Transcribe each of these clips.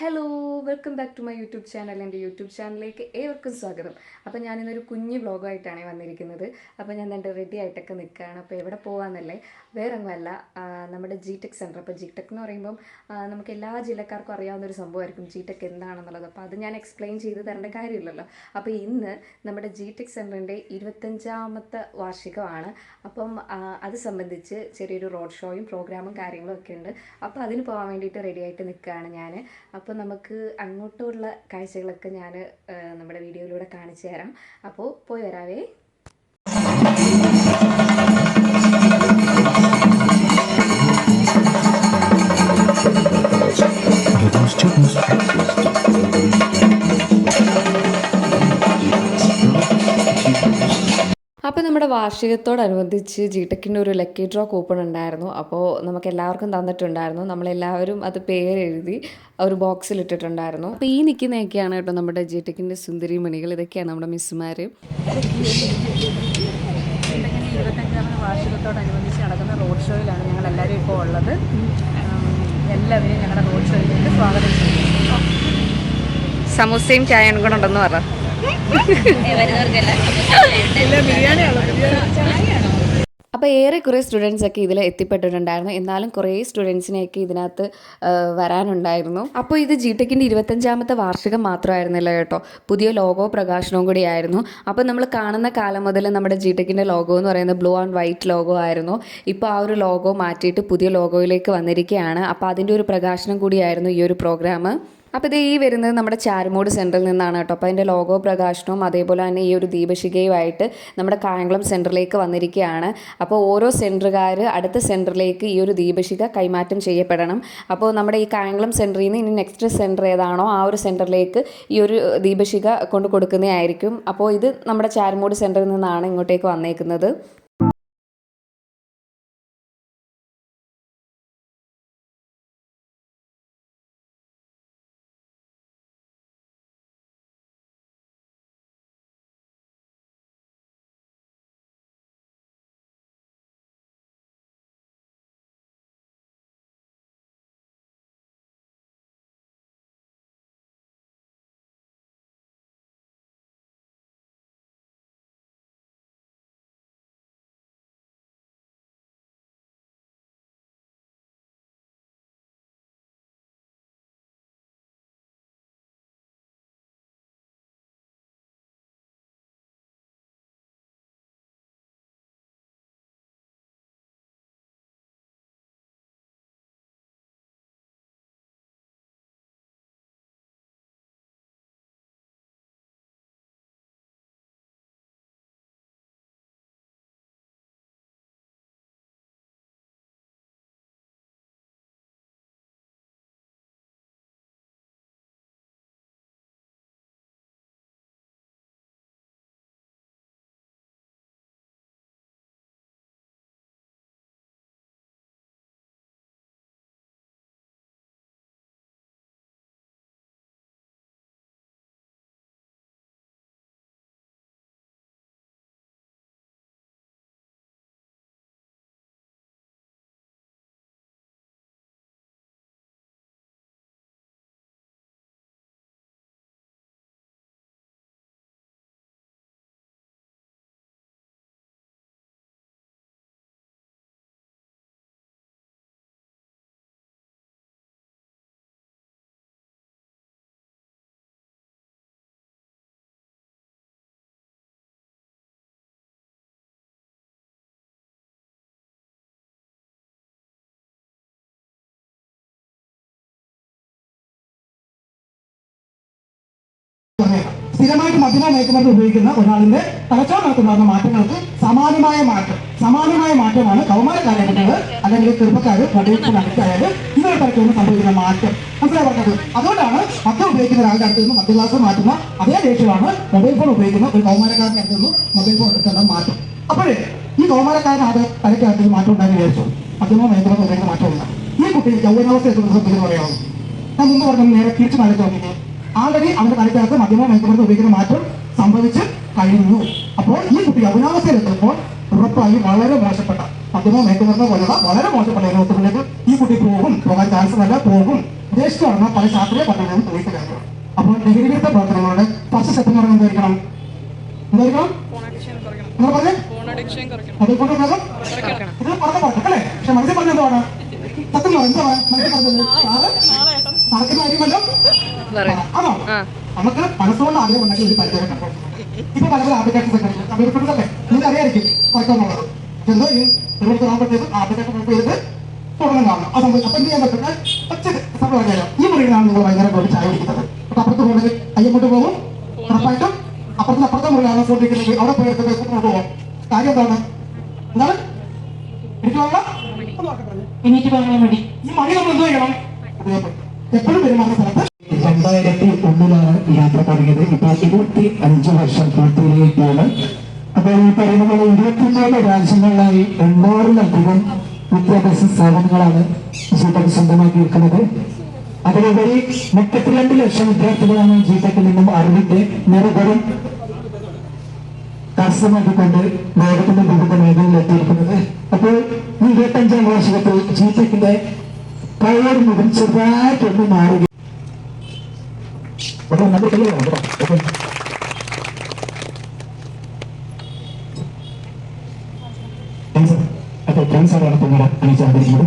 Hello welcome back to my YouTube channel. എൻ്റെ YouTube ചാനലിലേക്ക് ഏവർക്കും സ്വാഗതം. അപ്പോൾ ഞാനിന്നൊരു കുഞ്ഞ് വ്ളോഗായിട്ടാണ് വന്നിരിക്കുന്നത്. അപ്പോൾ ഞാൻ എൻ്റെ റെഡി ആയിട്ടൊക്കെ നിൽക്കുകയാണ്. അപ്പോൾ എവിടെ പോകാമെന്നല്ലേ, വേറെ ഒന്നുമല്ല, നമ്മുടെ ജി ടെക് സെൻറ്റർ. അപ്പോൾ ജി ടെക് എന്ന് പറയുമ്പം നമുക്ക് എല്ലാ ജില്ലക്കാർക്കും അറിയാവുന്നൊരു സംഭവമായിരിക്കും ജി ടെക് എന്താണെന്നുള്ളത്. അപ്പോൾ അത് ഞാൻ എക്സ്പ്ലെയിൻ ചെയ്ത് തരേണ്ട കാര്യമില്ലല്ലോ. അപ്പോൾ ഇന്ന് നമ്മുടെ ജി ടെക് സെൻറ്ററിൻ്റെ 25ാമത്തെ വാർഷികമാണ്. അപ്പം അത് സംബന്ധിച്ച് ചെറിയൊരു റോഡ് ഷോയും പ്രോഗ്രാമും കാര്യങ്ങളും ഒക്കെ ഉണ്ട്. അപ്പോൾ അതിന് പോകാൻ വേണ്ടിയിട്ട് റെഡി ആയിട്ട് നിൽക്കുകയാണ് ഞാൻ. അപ്പോൾ നമുക്ക് അങ്ങോട്ടുള്ള കാഴ്ചകളൊക്കെ ഞാൻ നമ്മുടെ വീഡിയോയിലൂടെ കാണിച്ചു തരാം. അപ്പോൾ പോയി വരാവേ. അപ്പോൾ നമ്മുടെ വാർഷികത്തോടനുബന്ധിച്ച് ജി ടെക്കിൻ്റെ ഒരു ലക്കി ഡ്രോ കൂപ്പൺ ഉണ്ടായിരുന്നു. അപ്പോൾ നമുക്ക് എല്ലാവർക്കും തന്നിട്ടുണ്ടായിരുന്നു. നമ്മളെല്ലാവരും അത് പേരെഴുതി ഒരു ബോക്സിൽ ഇട്ടിട്ടുണ്ടായിരുന്നു. അപ്പോൾ ഈ നിൽക്കുന്നതൊക്കെയാണ് കേട്ടോ നമ്മുടെ ജി ടെക്കിൻ്റെ സുന്ദരി മണികൾ. ഇതൊക്കെയാണ് നമ്മുടെ മിസ്സുമാർ. 25ാമത് വാർഷികത്തോടനുബന്ധിച്ച് നടക്കുന്ന റോഡ് ഷോയിലാണ് ഞങ്ങളെല്ലാവരും ഇപ്പോൾ ഉള്ളത്. എല്ലാവരെയും ഞങ്ങളുടെ റോഡ് ഷോയിലേക്ക് സ്വാഗതം ചെയ്യുന്നു. സമൂസയും ചായയും കൂടെ ഉണ്ടെന്ന് പറ. അപ്പോൾ ഏറെക്കുറെ സ്റ്റുഡൻസൊക്കെ ഇതിൽ എത്തിപ്പെട്ടിട്ടുണ്ടായിരുന്നു. എന്നാലും കുറേ സ്റ്റുഡൻസിനെയൊക്കെ ഇതിനകത്ത് വരാനുണ്ടായിരുന്നു. അപ്പോൾ ഇത് ജി ടെക്കിൻ്റെ 25ാമത്തെ വാർഷികം മാത്രമായിരുന്നില്ല കേട്ടോ, പുതിയ ലോഗോ പ്രകാശനവും കൂടിയായിരുന്നു. അപ്പോൾ നമ്മൾ കാണുന്ന കാലം മുതൽ നമ്മുടെ ജി ടെക്കിൻ്റെ ലോഗോ എന്ന് പറയുന്നത് ബ്ലൂ ആൻഡ് വൈറ്റ് ലോഗോ ആയിരുന്നു. ഇപ്പോൾ ആ ഒരു ലോഗോ മാറ്റിയിട്ട് പുതിയ ലോഗോയിലേക്ക് വന്നിരിക്കുകയാണ്. അപ്പോൾ അതിൻ്റെ ഒരു പ്രകാശനം കൂടിയായിരുന്നു ഈ ഒരു പ്രോഗ്രാം. അപ്പോൾ ഇത് ഈ വരുന്നത് നമ്മുടെ ചാരുമൂട് സെൻറ്ററിൽ നിന്നാണ് കേട്ടോ. അപ്പോൾ അതിൻ്റെ ലോഗോ പ്രകാശനവും അതേപോലെ തന്നെ ഈ ഒരു ദീപശിഖയുമായിട്ട് നമ്മുടെ കായംകുളം സെൻറ്ററിലേക്ക് വന്നിരിക്കുകയാണ്. അപ്പോൾ ഓരോ സെൻറ്ററുകാർ അടുത്ത സെൻറ്ററിലേക്ക് ഈ ഒരു ദീപശിഖ കൈമാറ്റം ചെയ്യപ്പെടണം. അപ്പോൾ നമ്മുടെ ഈ കായംകുളം സെൻറ്ററിൽ നിന്ന് ഇനി നെക്സ്റ്റ് സെൻറ്റർ ഏതാണോ ആ ഒരു സെൻറ്ററിലേക്ക് ഈ ഒരു ദീപശിഖ കൊണ്ട് കൊടുക്കുന്നതായിരിക്കും. അപ്പോൾ ഇത് നമ്മുടെ ചാരുമൂട് സെൻറ്ററിൽ നിന്നാണ് ഇങ്ങോട്ടേക്ക് വന്നേക്കുന്നത്. സ്ഥിരമായിട്ട് മദ്യപാന മയക്കുമരുന്ന് ഉപയോഗിക്കുന്ന ഒരാളിന്റെ തലച്ചോറിനകത്തുണ്ടാകുന്ന മാറ്റങ്ങൾക്ക് സമാനമായ മാറ്റമാണ് കൗമാര കാലഘട്ടങ്ങൾ അല്ലെങ്കിൽ ചെറുപ്പക്കാർ മൊബൈൽ ഫോൺ അഡിക്റ്റ് ആയാലും ഇതൊരു തരത്തിലൊന്നും സംഭവിക്കുന്ന മാറ്റം മനസ്സിലായി പറഞ്ഞത്. അതുകൊണ്ടാണ് മദ്യം ഉപയോഗിക്കുന്ന ഒരാളുടെ അടുത്ത് നിന്ന് മദ്യഗ്ലാസ് മാറ്റുന്ന അതേ ദേഷ്യമാണ് മൊബൈൽ ഫോൺ ഉപയോഗിക്കുന്ന ഒരു കൗമാരക്കാരൻ്റെ അടുത്ത് നിന്ന് മൊബൈൽ ഫോൺ എടുത്തുള്ള മാറ്റം. അപ്പോഴേ ഈ കൗമാരക്കാരൻ അത് തലയ്ക്കകത്ത് മാറ്റം ഉണ്ടാകാൻ വിചാരിച്ചു, മദ്യമോ മയക്കുമരുന്ന് ഉപയോഗിക്കുന്ന മാറ്റമില്ല. ഈ കുട്ടി യൗവനാവസ്ഥ എത്തുന്ന പറയാമോ? ഞാൻ മുമ്പ് പറഞ്ഞ നേരെ തിരിച്ചു നടത്തി നോക്കിയിട്ട് ആൾറെഡി അവന്റെ തലയ്ക്കകത്ത് മദ്യമോ മയക്കുമരുന്ന് ഉപയോഗിക്കുന്ന മാറ്റം സംഭവിച്ച് കഴിഞ്ഞു. അപ്പോൾ ഈ കുട്ടി യൗവനാവസ്ഥയിൽ എത്തുമ്പോൾ ഉറപ്പായി വളരെ മോശപ്പെട്ട മദ്യമോ മയക്കുമരുന്നോ പോലുള്ള വളരെ മോശപ്പെട്ട ഇനോത്തുകളിലേക്ക് ഈ കുട്ടി പോകാൻ ചാൻസ് നല്ല പോകും. പ്രദേശത്ത് നടന്ന പല ശാസ്ത്രീയ പഠനങ്ങളും തെളിയിച്ച കാര്യമാണ്. അപ്പോൾ ലഹരി വിരുദ്ധ പ്രവർത്തനങ്ങളുടെ ഫസ്റ്റ് സ്റ്റെപ്പ് എന്ന് പറയുന്നത് എന്തായിരിക്കണം? നിങ്ങൾ പറഞ്ഞേ അതുകൊണ്ട് ഇത് പറഞ്ഞു അല്ലേ? പക്ഷെ മനസ്സിൽ പറഞ്ഞതാണ് സത്യം എന്താ മനസ്സിൽ പറഞ്ഞത്? നടക്കുന്ന കാര്യമല്ലോ ആണോ? നമുക്ക് മനസ്സുകൊണ്ട് ആഗ്രഹം ഉണ്ടെങ്കിൽ ഒരു പരിചയം കണ്ടു. ഇപ്പൊ പല പല ആപ്ലിക്കേഷൻസ് ഒക്കെ നിങ്ങൾക്ക് അറിയായിരിക്കും കുറയ്ക്കാന്നുള്ളത്. എന്തോ ആകുമ്പോഴത്തേക്കും ആപ്ലിക്കേഷൻ ബുക്ക് ചെയ്തിട്ട് തുടങ്ങും കാണും. ആ സംഭവം അപ്പം എന്ത് ചെയ്യാൻ പറ്റുന്ന ഒറ്റ സംഭവം അറിയാലോ. ഈ മുറിയിലാണ് നിങ്ങൾ വൈകുന്നേരം പോയി ചായ കുടിക്കുന്നത്. അപ്പൊ അപ്പുറത്ത് പോകുന്നത് അയ്യങ്ങോട്ട് പോകും. ഉറപ്പായിട്ടും അപ്പുറത്തെ മുറിയിലാണ് കൊണ്ടിരിക്കുന്നത്. അവിടെ പോയി എടുത്ത് പോകും. കാര്യം എന്താണ്? എന്താണ് എനിക്ക് പറയാൻ വേണ്ടി ഈ മണി നമ്മൾ എന്ത് ചെയ്യണം? എപ്പോഴും പെരുമാറുന്ന സ്ഥലത്ത് 2001 യാത്ര തുടങ്ങിയത്. ഇപ്പോൾ 25 വർഷം പൂർത്തിയായിരിക്കുകയാണ്. അപ്പോൾ ഈ പറയുന്ന പോലെ 24 രാജ്യങ്ങളിലായി 800-ലധികം വിദ്യാഭ്യാസ സ്ഥാപനങ്ങളാണ് ജിടെക് സ്വന്തമാക്കിയിരിക്കുന്നത്. അതിലുപരി 32 ലക്ഷം വിദ്യാർത്ഥികളാണ് ജിടെക്കിൽ നിന്നും അറിവിന്റെ നിരവധി കരസ്ഥമാക്കിക്കൊണ്ട് ലോകത്തിന്റെ വിവിധ മേഖലയിൽ എത്തിയിരിക്കുന്നത്. അപ്പോൾ ഈ 25ാം വാർഷികത്തിൽ ജിടെക്കിന്റെ പഴയ മുഖം ചെറുതായിട്ടൊന്ന് മാറുക. അപ്പോൾ ഫ്രണ്ട്സാണ് പിന്നീട് അണിയിച്ചായിരിക്കുന്നത്.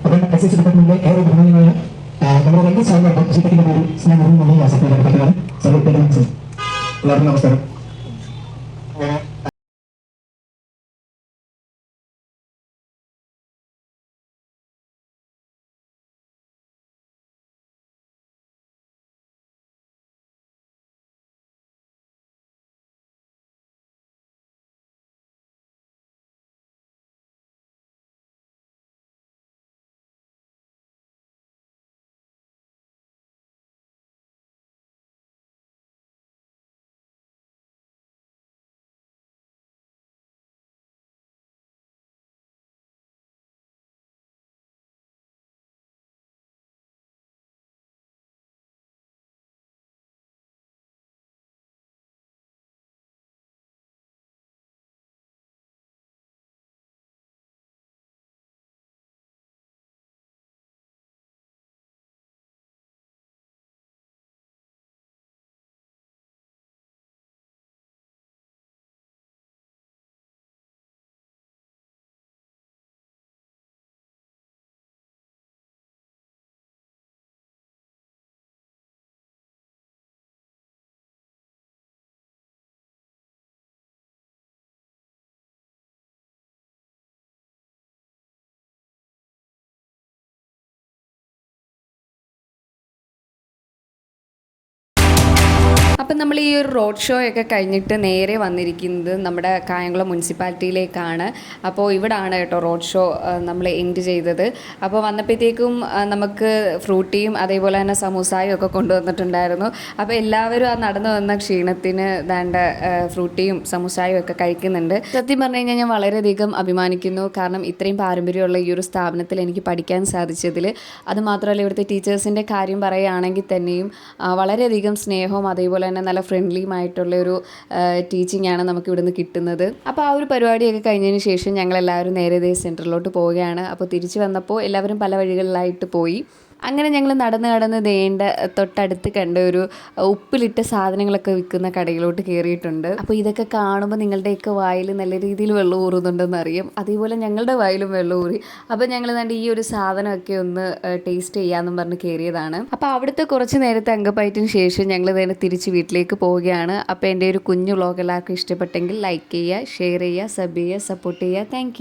അപ്പോൾ എക്സൈസ് ഡിപ്പാർട്ട്മെന്റിലെ ഏറെ ബഹുമാനമായ നമ്മുടെ 2 സാറിനോട് ജിടെക്കിന്റെ പേര് സ്നേഹവും നന്ദി ആസക്തിയാണ്. എല്ലാവർക്കും നമസ്കാരം. അപ്പം നമ്മൾ ഈ ഒരു റോഡ് ഷോ ഒക്കെ കഴിഞ്ഞിട്ട് നേരെ വന്നിരിക്കുന്നത് നമ്മുടെ കായംകുളം മുനിസിപ്പാലിറ്റിയിലേക്കാണ്. അപ്പോൾ ഇവിടാണ് കേട്ടോ റോഡ് ഷോ നമ്മൾ എൻഡ് ചെയ്തത്. അപ്പോൾ വന്നപ്പോഴത്തേക്കും നമുക്ക് ഫ്രൂട്ടിയും അതേപോലെ തന്നെ സമൂസായും ഒക്കെ കൊണ്ടുവന്നിട്ടുണ്ടായിരുന്നു. അപ്പോൾ എല്ലാവരും ആ നടന്നു വന്ന ക്ഷീണത്തിന് ദാണ്ട ഫ്രൂട്ടിയും സമൂസായും ഒക്കെ കഴിക്കുന്നുണ്ട്. സത്യം പറഞ്ഞു കഴിഞ്ഞാൽ ഞാൻ വളരെയധികം അഭിമാനിക്കുന്നു. കാരണം ഇത്രയും പാരമ്പര്യമുള്ള ഈ ഒരു സ്ഥാപനത്തിൽ എനിക്ക് പഠിക്കാൻ സാധിച്ചതിൽ. അതുമാത്രമല്ല ഇവിടുത്തെ ടീച്ചേഴ്സിൻ്റെ കാര്യം പറയുകയാണെങ്കിൽ തന്നെയും വളരെയധികം സ്നേഹവും അതേപോലെ തന്നെ നല്ല ഫ്രണ്ട്ലിയുമായിട്ടുള്ളൊരു ടീച്ചിങ് ആണ് നമുക്ക് ഇവിടുന്ന് കിട്ടുന്നത്. അപ്പോൾ ആ ഒരു പരിപാടിയൊക്കെ കഴിഞ്ഞതിന് ശേഷം ഞങ്ങളെല്ലാവരും നേരെ സെൻറ്ററിലോട്ട് പോവുകയാണ്. അപ്പോൾ തിരിച്ചു വന്നപ്പോൾ എല്ലാവരും പല വഴികളിലായിട്ട് പോയി. അങ്ങനെ ഞങ്ങൾ നടന്ന് ദേണ്ട തൊട്ടടുത്ത് കണ്ട ഒരു ഉപ്പിലിട്ട സാധനങ്ങളൊക്കെ വിൽക്കുന്ന കടയിലോട്ട് കയറിയിട്ടുണ്ട്. അപ്പോൾ ഇതൊക്കെ കാണുമ്പോൾ നിങ്ങളുടെയൊക്കെ വായിൽ നല്ല രീതിയിൽ വെള്ളം ഊറുന്നുണ്ടെന്ന് അറിയാം. അതേപോലെ ഞങ്ങളുടെ വായിലും വെള്ളം ഊറി. അപ്പോൾ ഞങ്ങൾ കണ്ട് ഈ ഒരു സാധനമൊക്കെ ഒന്ന് ടേസ്റ്റ് ചെയ്യാമെന്നും പറഞ്ഞ് കയറിയതാണ്. അപ്പോൾ അവിടുത്തെ കുറച്ച് നേരത്തെ അങ്കപ്പയറ്റിന് ശേഷം ഞങ്ങൾ തന്നെ തിരിച്ച് വീട്ടിലേക്ക് പോവുകയാണ്. അപ്പോൾ എൻ്റെ ഒരു കുഞ്ഞു വ്ളോഗ് എല്ലാവർക്കും ഇഷ്ടപ്പെട്ടെങ്കിൽ ലൈക്ക് ചെയ്യുക, ഷെയർ ചെയ്യുക, സബ് ചെയ്യുക, സപ്പോർട്ട് ചെയ്യുക. താങ്ക്